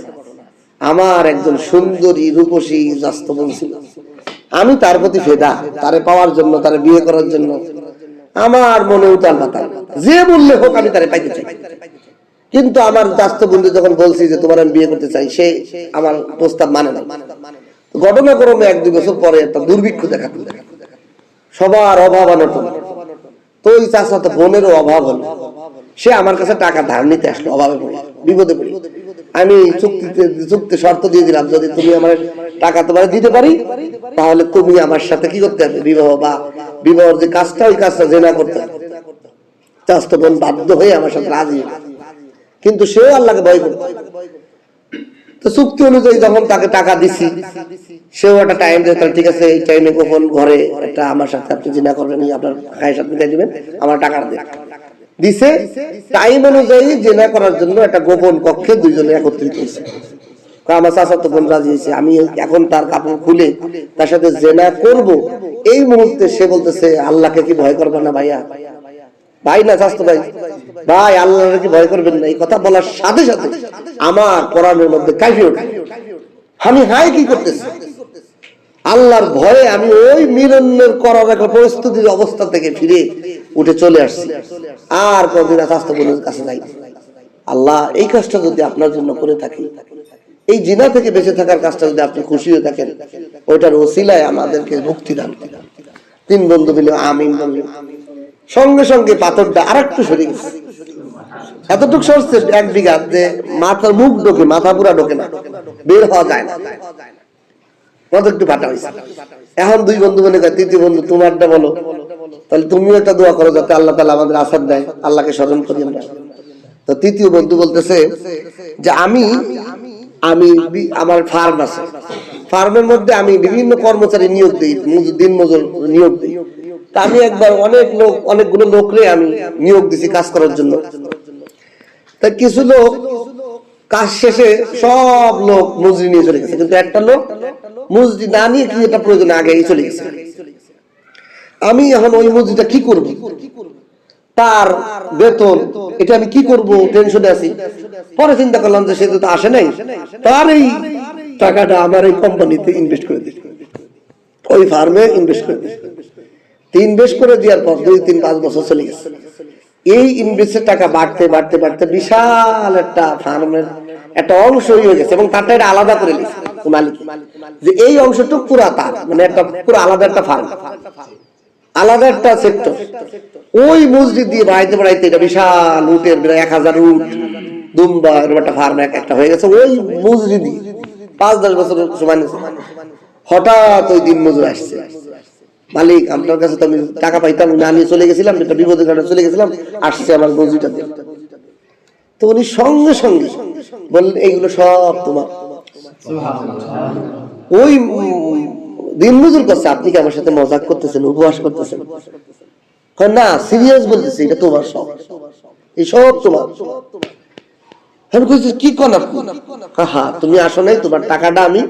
আমার একজন সুন্দরী রূপসী জাস্ত বলছিল, আমি তার প্রতি ফেদা, তারে পাওয়ার জন্য, তারে বিয়ে করার জন্য আমার মনে উতাল পাতাল, যে বললে হোক আমি তারে পাইতে চাই। কিন্তু আমার জাস্ত বন্ধু যখন বলছি যে তোমার আমি বিয়ে করতে চাই, সে আমার প্রস্তাব মানে না। ঘটনাক্রমে 1-2 বছর পরে একটা দুর্ভিক্ষ দেখা দিল, সবার অভাব অনটন। তো ওই চাচাতো বোনেরও অভাব হলো, সে আমার কাছে টাকা ধার নিতে আসলো, অভাবে পড়ে, বিপদে পড়ে। আমি চুক্তি শর্ত দিয়ে দিলাম, যদি তুমি আমার টাকা তোমার দিতে পারি, তাহলে তুমি আমার সাথে কি করতে হবে, বিবাহ বা বিবাহের যে কাজটা, ওই কাজটা জেনা করতে হবে। চাচাতো বোন বাধ্য হয়ে আমার সাথে রাজি, কিন্তু সেও আল্লাহকে ভয় করত। তো চুক্তি অনুযায়ী যখন তাকে টাকা দিছি, সেও একটা টাইম দিয়ে, ঠিক আছে এই টাইমে গোপন ঘরে একটা আমার সাথে আপনি জিনা করবেন, আপনার খায়ের সাথে মিটাই দিবেন, আমার টাকা দিছে। টাইম অনুযায়ী জেনা করার জন্য একটা গোপন কক্ষে 2 জনে একত্রিত হয়েছে। আমার চাচাতো বোন রাজি হয়েছে, আমি এখন তার কাপড় খুলে তার সাথে জেনা করব। এই মুহূর্তে সে বলতেছে, আল্লাহকে কি ভয় করবে না ভাইয়া? ভাই না চাচাতো ভাই, ভাই আল্লাহকে কি ভয় করবেন না? এই কথা বলার সাথে সাথে আমার পরাণের মধ্যে কাঁপে ওঠে। আমি হাই কি করতেছি, আল্লাহর ভয়ে আমি ওই মিলনের করার একটা পরিস্থিতির অবস্থা থেকে ফিরে উঠে চলে আসছি, আর কোনদিন চাচাতো বোনের কাছে যাই। আল্লাহ এই কাজটা যদি আপনার জন্য করে থাকি, এই জিনা থেকে বেঁচে থাকার কাজটা যদি আপনি খুশি হয়ে থাকেন, ওইটার ওসিলায় আমাদেরকে মুক্তি দান। 3 বন্ধু মিলে আমিন বললেন। সঙ্গে সঙ্গে পাথরটা আরেকটু সরে গেছে, এতটুকু সরছে 1 বিঘা, যে মাথার মুখ ঢোকে, মাথা পুরা ঢোকে না, বের হওয়া যায় না, একটু ফাটা হয়েছে। এখন 2 বন্ধু মনে করে, তৃতীয় বন্ধু তোমারটা বলো, তাহলে তুমিও একটা দোয়া করো যাতে আল্লাহ তাআলা আমাদের আসাদ দেয়, আল্লাহকে স্মরণ করি আমরা। তো তৃতীয় বন্ধু বলতেছে যে আমি আমার ফার্ম আছে, ফার্মের মধ্যে আমি বিভিন্ন কর্মচারী নিয়োগ দিই, দিন মজুর নিয়োগ দিই। তা আমি একবার অনেকগুলো লোকরে আমি নিয়োগ দিছি কাজ করার জন্য। তা কিছু লোক কাজ শেষে সব লোক মজুরি নিয়ে চলে গেছে, কিন্তু একটা লোক মজুরি না নিয়ে কি এটা প্রয়োজন আগেই চলে গেছে। আমি এখন ওই মজুরিটা কি করব, তার বেতন, এটা আমি কি করব, টেনশনে আছি। পরে চিন্তা করলাম যে সে তো আসে নাই, তার এই টাকাটা আমার এই কোম্পানিতে ইনভেস্ট করে দিই, ওই ফার্মে ইনভেস্ট করে দিই। ইনভেস্ট করে দেওয়ার পর 2-3-5 বছর চলে গেছে। এই ইনভেস্টের টাকা বাড়তে বাড়তে বাড়তে বিশাল একটা ফার্মের একটা অংশ হয়ে গেছে এবং তারটা এটা আলাদা করে নিয়েছে মালিক, যে এই অংশটুকু পুরা তার, মানে একটা পুরো আলাদা একটা ফার্ম, আলাদা একটা সেক্টর। ওই মসজিদ দিয়ে বাড়াইতে বাড়াইতে এটা বিশাল উটের 1000 উট দুম্বা এরকম একটা ফার্ম একটা হয়ে গেছে ওই মসজিদই। 5-10 বছর সময় নিয়েছে। হঠাৎ ওই দিন মজুর আসছে, মালিক আপনার কাছে তো আমি টাকা পাইতাম না, নিয়ে চলে গেছিলাম, একটা বিপদের কারণে চলে গেছিলাম, আসছে আমার মসজিদটা দিয়ে। তো উনি সঙ্গে সঙ্গে বললেন এইগুলো সব তোমার। ওই দিন মজুর করছে, আপনি কি আমার সাথে মজাক করতেছেন, উপহাস করতেছেন? না, সিরিয়াস বলতেছি, এটা তোমার সব, এই সব তোমার। আমি কইছি কি কোন আপনি? হ্যাঁ, তুমি আসো নাই, তোমার টাকাটা আমি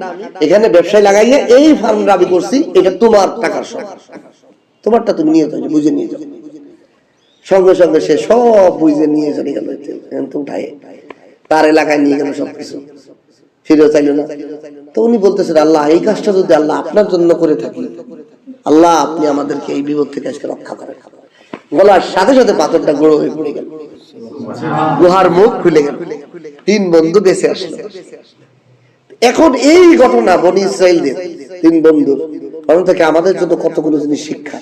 এখানে ব্যবসায় লাগাইয়ে এই ফার্মটা আমি করছি, এটা তোমার টাকার সব, তোমারটা তুমি নিয়ে যাও, বুঝে নিয়ে যাও। সঙ্গে সঙ্গে সে সব বুঝে নিয়ে চলে গেল, উঠায় তার এলাকায় নিয়ে গেল সবকিছু, ফিরেও চাইল না। তো উনি বলতেছেন, আল্লাহ এই কাজটা যদি আল্লাহ আপনার জন্য করে থাকি, আল্লাহ আপনি আমাদেরকে এই বিপদ থেকে আজকে রক্ষা করেন। গলার সাথে সাথে পাথরটা গুঁড়ো হয়ে পড়ে গেল, লোহার মুখ খুলে গেল, 3 বন্ধু বেঁচে আসলো। এখন এই ঘটনা বনি ইসরাইলদের 3 বন্ধুর কারণ থেকে আমাদের জন্য কতগুলো জিনিস শিক্ষা।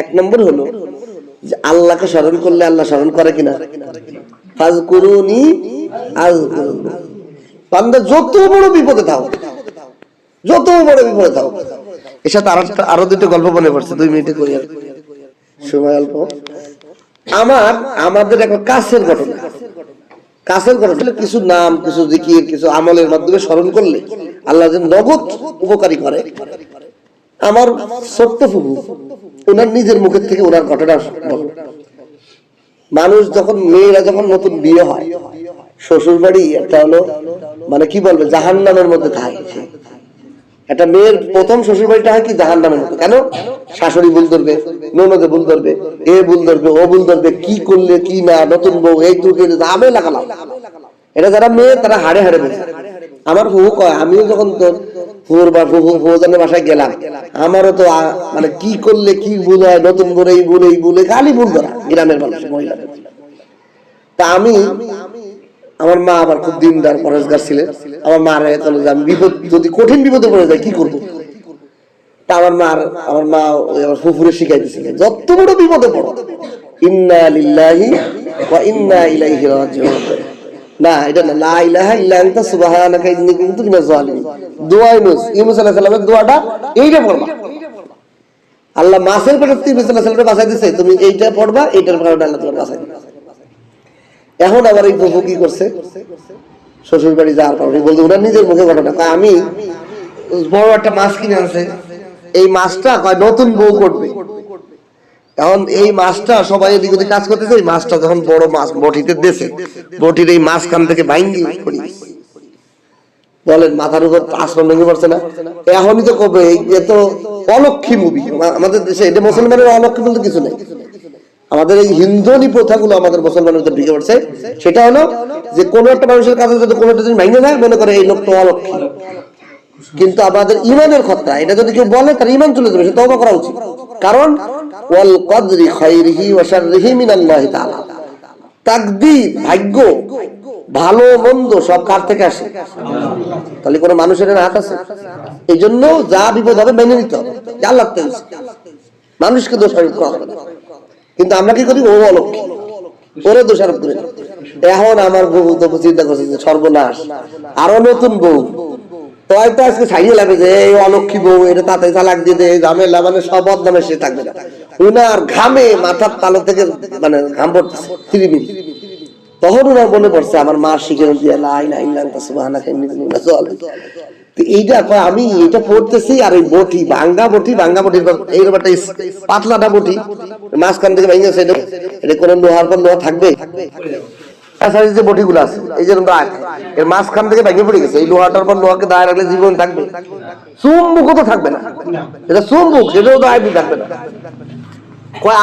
1 নম্বর হলো যে আল্লাহকে স্মরণ করলে আল্লাহ স্মরণ করে কিনা। ফাজকুরুনি আযকুরুকুম। বান্দা যত বড় বিপদে থাও, যত বড় বিপদে থাও। এর সাথে আরো 2টা গল্প মনে পড়ছে, 2 মিনিটে করি, আর সময় অল্প। আমাদের এখন কাছের ঘটনা, কিছু নাম, কিছু জিকির, কিছু আমলের মাধ্যমে স্মরণ করলে আল্লাহ যে নগদ উপকারী করে। আমার ছোট্ট ফুফু, ওনার নিজের মুখের থেকে ওনার ঘটনা বলো। মানুষ যখন, মেয়েরা যখন নতুন বিয়ে হয়, শ্বশুর বাড়ি একটা হলো মানে কি বলবে জাহান্নামের মধ্যে থাকে। একটা মেয়ের প্রথম শ্বশুর বাড়িটা হয় কি জাহান্নামের মধ্যে। কেন? শাশুড়ি ভুল ধরবে, ননদে ভুল ধরবে, এ ভুল ধরবে, ও ভুল ধরবে, কি করলে কি না, নতুন বউ এই তুই আমি লাগালাম। এটা যারা মেয়ে তারা হাড়ে হাড়ে বলে। আমার ফুফু কয়, আমিও যখন তোর ফুফুর বা ফুফুজানের বাসায় গেলাম, আমারও তো মানে কি করলে কি ভুল হয়, নতুন করে এই ভুলে খালি ভুল ধরা গ্রামের মানুষ মহিলাদের। তা আমার মা আবার খুব দিনদার পরেশগার ছিলেন। আমার মা আমি বিপদ, যদি কঠিন বিপদে পড়ে যায় কি করবো, তা আমার মা আমার ফুফুরে শিখাই দিয়েছিলেন, যত বড় বিপদে পড়ো ইন্না লিল্লাহি ওয়া ইন্না ইলাইহি রাজিউন। না, এটা না, লা ইলাহা ইল্লা আনতা সুবহানাকা ইন্নী কুনতু মিনাজ জালিমিন। দোয়া ইউনূস আলাইহিস সালামের দোয়াটা এইটা পড়বা। আল্লাহ মাছের পেটে ইউনূস আলাইহিস সালামকে বাঁচাই দিয়েছে, তুমি এইটা পড়বা, এইটার কারণে আল্লাহ তোমাকে বাঁচাই দিয়েছে। এখন আবার এই প্রভু কি করছে, শ্বশুর বাড়ি যাওয়ার পর বলতে ওনার নিজের মুখে ঘটনা, আমি বড় একটা মাছ কিনে আনছে, এই মাছটা নতুন বউ করবে। এখন এই মাছটা সবাই এদিক ওদিক কাজ করতেছে, এই মাছটা যখন বড় মাছ বটিতে দিয়েছে, বটির এই মাঝখান থেকে বাইঙ্গি বলেন মাথার উপর আশ্রম ভেঙে পড়ছে না। এখনই তো কবে, এ তো অলক্ষী মুভি আমাদের দেশে। এটা মুসলমানের অলক্ষী বলতে কিছু নেই। আমাদের এই হিন্দুনি প্রথাগুলো আমাদের মুসলমানের ভিতরে ঢুকে পড়ছে। সেটা হলো যে কোনো একটা মানুষের কাছে যদি কোনো একটা জিনিস ভেঙে যায়, মনে করে এই লোকটা অলক্ষী। কিন্তু আমাদের ইমানের কথা, এটা যদি কেউ বলে তার ইমান চলে যাবে, সে তওবা করা উচিত। কারণ ওয়াল কদরি খাইরিহি ওয়া শাররিহি মিনাল্লাহি তাআলা। তাকদীর, ভাগ্য, ভালো মন্দ সব কার থেকে আসে? তাহলে কোনো মানুষের হাত আছে? এই জন্য যা বিপদ হবে মেনে নিতে হবে, আল্লাহ থেকে, মানুষকে দোষারোপ করা হবে না। কিন্তু আমরা কি করি, ও অলক্ষী, ওরে দোষারোপ করি। এখন আমার বউ তো চিন্তা করছে যে সর্বনাশ, আরো নতুন বউ, তো হয়তো আজকে ছাড়িয়ে লাগবে যে এই অলক্ষী বউ, এটা তাতে তালাক দিয়ে দেয়, ঝামেলা, মানে সব বদনামে সে থাকবে না। উনার ঘামে মাথার তালো থেকে মানে ঘাম পড়তেছে তিরিমিরি। তখন ওনার মনে পড়ছে আমার মা শিখে দিয়ে লা ইলাহা ইল্লা আনতা সুবহানাকা ইন্নী কুনতু মিনাজ জালিমিন। এইটা আমি এটা পড়তেছি, আর এই বটি ভাঙ্গা বটির এইরকম একটা পাতলাটা বটি মাঝখান থেকে ভেঙে গেছে। এটা কোনো লোহার পর লোহা থাকবে? যে বটিগুলো আছে এই যে এর মাঝখান থেকে ভেঙে পড়ে গেছে, এই লোহাটার পর লোহাকে দাঁড়িয়ে রাখলে জীবন থাকবে? চুম্বুকও তো থাকবে না, এটা চুম্বুক, এটাও দাঁড়িয়ে থাকবে না।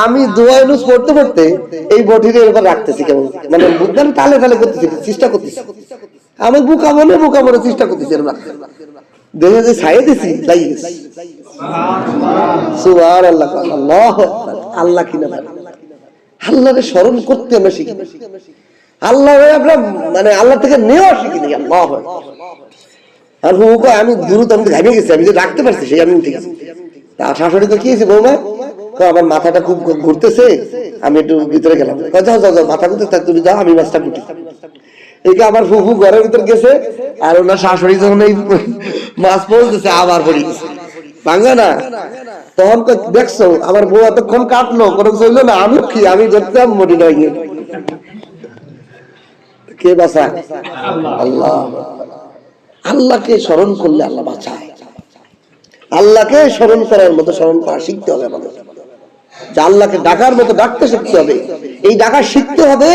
আমি দোয়া ইউনূস পড়তে পড়তে এই বটির এরকম রাখতেছি, কেমন মানে বুদ্ধি তালে তালে করতেছি, চেষ্টা করতেছি। আমি বুকা মনে চেষ্টা করতেছি, এরকম রাখতে দেখে যে ছাইয়ে দিছি, যাই সুবহানাল্লাহ, আল্লাহ আল্লাহ কিনা আল্লাহকে স্মরণ করতে আমরা শিখি, আল্লাহ আমরা মানে আল্লাহ থেকে নেওয়া শিখিনি। আল্লাহ আর আমি দ্রুত আমি ঘামিয়ে গেছি, আমি যে রাখতে পারছি সেই আমি ঠিক আছে। তার শাশুড়ি তো কি হয়েছে বৌমা, আমার মাথাটা খুব ঘুরতেছে, আমি একটু ভিতরে গেলাম, যাও যাও যাও মাথা ঘুরতে তুমি যাও, আমি মাছটা ঘুটি। এইটা আমার ফুফু ঘরের ভিতর গেছে, আর ওনার শাশুড়ি যখন এই মাছ পৌঁছতেছে আবার পড়ে গেছে ভাঙ্গা না। তখন দেখছো আমার বউ এতক্ষণ কাটলো, কোনো কিছু হইলো না, আমি কি আমি ধরতাম মোটি নয় গিয়ে কে বাঁচা? আল্লাহ। আল্লাহকে স্মরণ করলে আল্লাহ বাঁচায়। আল্লাহকে স্মরণ করার মতো স্মরণ করা শিখতে হবে আমাদের, যে আল্লাহকে ডাকার মতো ডাকতে শিখতে হবে। এই ডাকা শিখতে হবে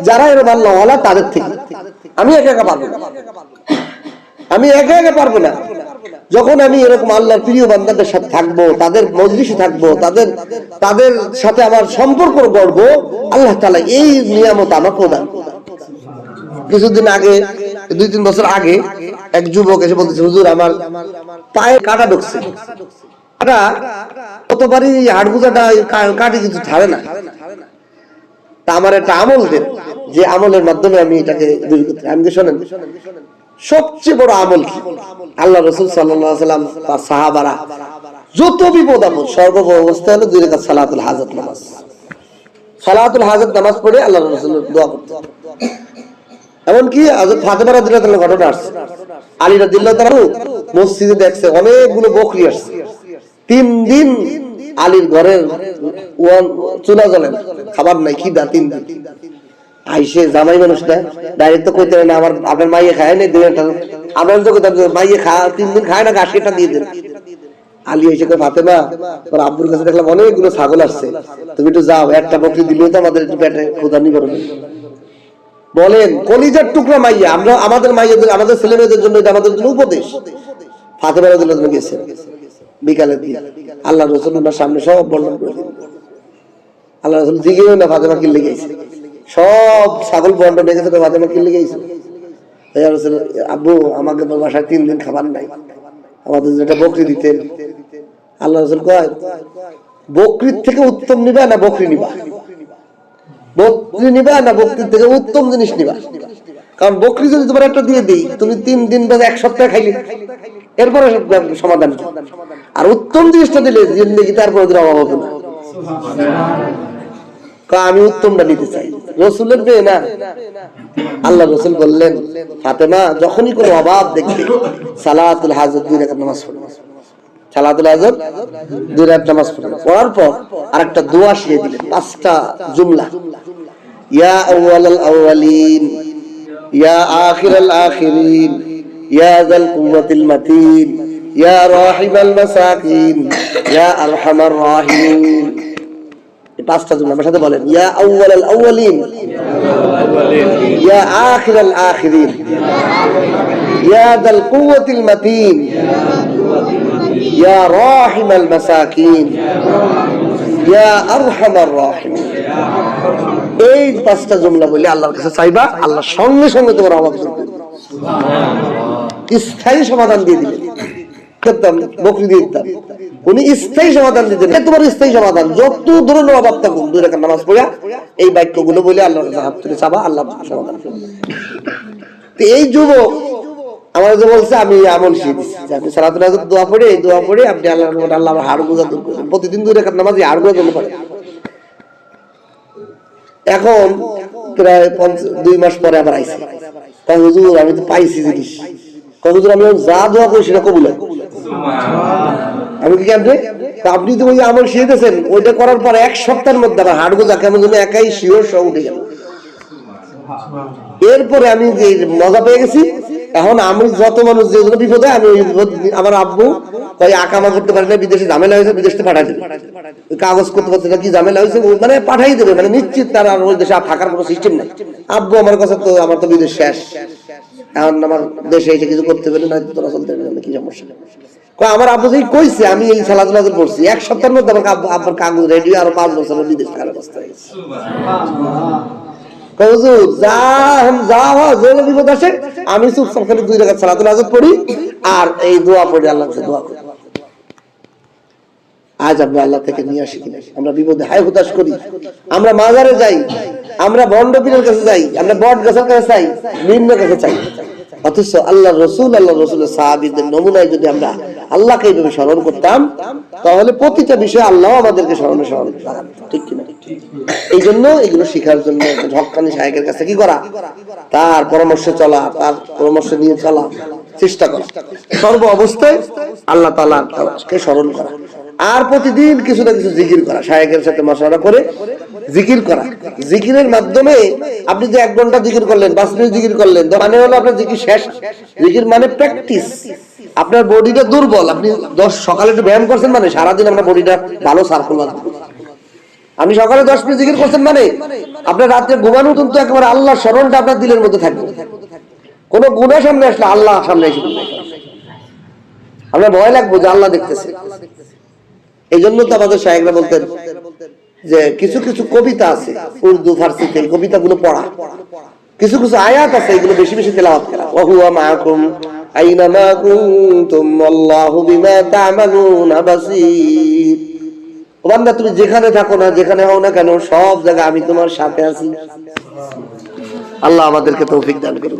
যারা এরকম আল্লাহ তাদের থেকে। আমি একা একা পারবো না, আমি একা একা পারবো না। যখন আমি এরকম আল্লাহর প্রিয় বান্দাদের সাথে থাকবো, তাদের মজলিসে থাকবো, তাদের সাথে আমার সম্পর্ক গড়বো, আল্লাহ তাআলা এই নিয়ামত আমাকেও দান করবেন। কিছুদিন আগে 2-3 বছর আগে এক যুবক এসে বলতেছে, হুজুর আমার পায়ে কাটা ঢুকছে, কাটা কতবারই হাড়গুজাটা কাটি কিছু ছাড়ে না, তা আমার একটা আমল দেন, যে আমলের মাধ্যমে আমি এটাকে দূর করতে। আমি শোনেন সবচেয়ে বড় আমল কি? আল্লাহ রাসূল সাল্লাল্লাহু আলাইহি ওয়াসাল্লাম তার সাহাবারা যত বিপদ আপদ সর্বপ্রথম অবস্থা হলো 2 রাকাত সালাতুল হাজাত নামাজ। সালাতুল হাজাত নামাজ পড়ে আল্লাহ রাসূল দোয়া করতেন। এমনকি হযরত ফাতেমা রাদিয়াল্লাহু তাআলা ঘটনা আসছে, আলী রাদিয়াল্লাহু তাআলা মসজিদে দেখছে অনেকগুলো বকরি আসছে, 3 দিন আলীর ঘরের চুলা জ্বলে না, খাবার নাই, খিদা 3 দিন। আইসে জামাই মানুষটা ডাইরেক্ট তো কইতে না আমার আপনার মাইয়ে খায় না, দেন আমরা তো কইতাম মাইয়ে খা 3 দিন খায় না, গাছটা দিয়ে দেন। আলী এসে কই ফাতেমা তোর আব্বুর কাছে দেখলাম অনেকগুলো ছাগল আসছে, তুমি একটু যাও, একটা বকরি দিলেও তো আমাদের একটু পেটে ক্ষুধা নিবারণ। বলেন কলিজার টুকরা মাইয়া, আমরা আমাদের মাইয়াদের আমাদের ছেলে মেয়েদের জন্য এটা আমাদের জন্য উপদেশ। ফাতেমা রাদিয়াল্লাহু তাআলা গেছে বিকালের দিকে, আল্লাহ রাসূলের সামনে সব বর্ণনা করে দিলেন। আল্লাহ রাসূল জিজ্ঞেস না ফাতেমা কি লেগেছে, সব ছাগল বন্টন হয়ে গেছে, ফাতেমা কি লেগেছে? আব্বু আমাকে তো বাসায় 3 দিন খাবার নাই, আমাদের যেটা বকরি দিতেন। আল্লাহ রাসূল কয় বকরির থেকে উত্তম নিবা না বকরি নিবা? বকরি নিবা না বকরির থেকে উত্তম জিনিস নিবা? কারণ বকরি যদি তোমার একটা দিয়ে দিই, তুমি 3 দিন বা 1 সপ্তাহ খাইলে এরপরে সমাধান। আর উত্তম জিনিসটা দিলে জিন্দেগি তারপরে অভাব হবে না। আমি উত্তমটা নিতে চাই, রাসূলের মেয়ে না। আল্লাহ রাসূল বললেন ফাতেমা যখনই কোনো অভাব দেখবে সালাতুল হাজাত 2 রাকাত নামাজ পড়বে, সালাতুল হাজাত 2 রাকাত নামাজ পড়বে। পড়ার পর আরেকটা দোয়া শিখিয়ে দিলেন, 5টা জুমলা, ইয়া আউয়ালাল আউয়ালিন, ইয়া আখিরাল আখিরিন, ইয়া যাল কুওয়াতিল মাতিন, ইয়া রাহিমাল মাসাকিন, ইয়া আরহামার রাহিমিন। এই 5টা জুমলা আমার সাথে বলেন, ইয়া আউয়ালাল আউয়ালিন, ইয়া আখিরাল আখিরিন, ইয়া যাল কুওয়াতিল মাতিন, ইয়া রাহিমাল মাসাকিন, ইয়া আরহামার রাহিমিন। এই 5টা জুমলা বলে আল্লাহর কাছে চাইবা, আল্লাহ সঙ্গে সঙ্গে তোমার অভাব দূর করবে, স্থায়ী সমাধান দিয়ে দিবেন। বকরি দিয়ে দিতাম, উনি স্থায়ী সমাধান দিতেন। তোমার স্থায়ী সমাধান যত ধরনের অভাব থাকুক 2 রাকাত নামাজ পড়া এই বাক্যগুলো বলে আল্লাহর কাছে হাত তুলে চাবা, আল্লাহ সমাধান করবেন। তো এই যুবক আমার যে বলছে আমি আমল শিখেছি, আপনি সালাতুল হাজাত দোয়া পড়ে এই দোয়া পড়ে আপনি আল্লাহর নামে আল্লাহ আমার হাড় গোজা দূর করবেন। প্রতিদিন 2 রাকাত নামাজ হাড় গোজা দূর করে। এখন প্রায় 2 মাস পরে আবার আইছে, তাই হুজুর আমি তো পাইছি জিনিস। হুজুর আমি যা দোয়া করি সেটা কবুল হয়। আমি কি জানতে আপনি তো ওই আমল শিখেছেন, ওইটা করার পর 1 সপ্তাহের মধ্যে আমার হাড় গোজা কেমন যেন একাই শিওর সব উঠে গেল। এরপরে আমি যে মজা পেয়ে গেছি, এখন আমি যত মানুষ যেগুলো বিপদে আমি ওই বিপদ, আমার আব্বু কয় আকামা করতে পারে না, বিদেশে ঝামেলা হয়েছে, বিদেশে পাঠাই দেবে, কাগজ করতে পারছে না, কি ঝামেলা হয়েছে মানে পাঠাই দেবে, মানে নিশ্চিত তার আর ওই দেশে থাকার কোনো সিস্টেম নাই। আব্বু আমার কাছে তো আমার তো বিদেশ শেষ, এখন আমার দেশে এসে কিছু করতে পারে না, তোরা চলতে পারে কি সমস্যা? আমার আব্বু যেই কইছে আমি এই সালাতুল হাজাত পড়ছি 1 সপ্তাহের মধ্যে আমার আব্বার কাগজ রেডি, আর 5 বছরের বিদেশ থাকার অবস্থা হয়ে গেছে। আমি চুপচাপ করে 2 রাকাত সালাতুল হাজাত পড়ি আর এই দোয়া পড়ি, আল্লাহর কাছে দোয়া করি। আজ আমরা আল্লাহ থেকে নিয়ে আসি কিনা, আমরা বিপদে হায় হুতাশ করি, আমরা মাজারে যাই, আমরা ভণ্ড পীরের কাছে যাই, আমরা বট গাছের কাছে চাই, নিম্ন কাছে চাই, অথচ আল্লাহ রসুলের সাহাবীদের নমুনায় যদি আমরা আল্লাহকে এইভাবে স্মরণ করতাম তাহলে প্রতিটা বিষয়ে আল্লাহ আমাদেরকে স্মরণে স্মরণ করতাম, ঠিক কিনা? এই জন্য এগুলো শিখার জন্য হক্কানি শায়েখের কাছে কি করা, তার পরামর্শে চলা, তার পরামর্শ নিয়ে চলা, চেষ্টা করা, সর্ব অবস্থায় আল্লাহ তাআলাকে স্মরণ করা, আর প্রতিদিন কিছু না কিছু জিকির করা, শায়েখের সাথে মাশওয়ারা করে জিকির করা। জিকিরের মাধ্যমে আপনি যে 1 ঘন্টা জিকির করলেন, 5 মিনিট জিকির করলেন, মানে হলো আপনার জিকির শেষ। জিকির মানে প্র্যাকটিস। আপনার বডিটা দুর্বল, আপনি সকালে একটু ব্যায়াম করছেন মানে সারাদিন আপনার বডিটা ভালো সার্কুলার। আপনি সকালে 10 মিনিট জিকির করছেন মানে আপনার রাত্রে ঘুমানো কিন্তু একেবারে আল্লাহর স্মরণটা আপনার দিলের মধ্যে থাকবে। কোনো গুনাহ সামনে আসলে আল্লাহ সামনে এসে আপনার ভয় লাগবে যে আল্লাহ দেখতেছে। এই জন্য তো আমাদের শায়েখরা বলতেন যে কিছু কিছু কবিতা আছে উর্দু ফার্সিতে, এই কবিতাগুলো পড়া, কিছু কিছু আয়াত আছে এগুলো বেশি বেশি তেলাওয়াত করা। ওয়া হুয়া মাআকুম আইনামা কুনতুম আল্লাহু বিমা তা'মালুনা বাসীর। ও বান্দা, তুমি যেখানে থাকো না, যেখানে হও না কেন, সব জায়গায় আমি তোমার সাথে আছি। আল্লাহ আমাদেরকে তৌফিক দান করুন।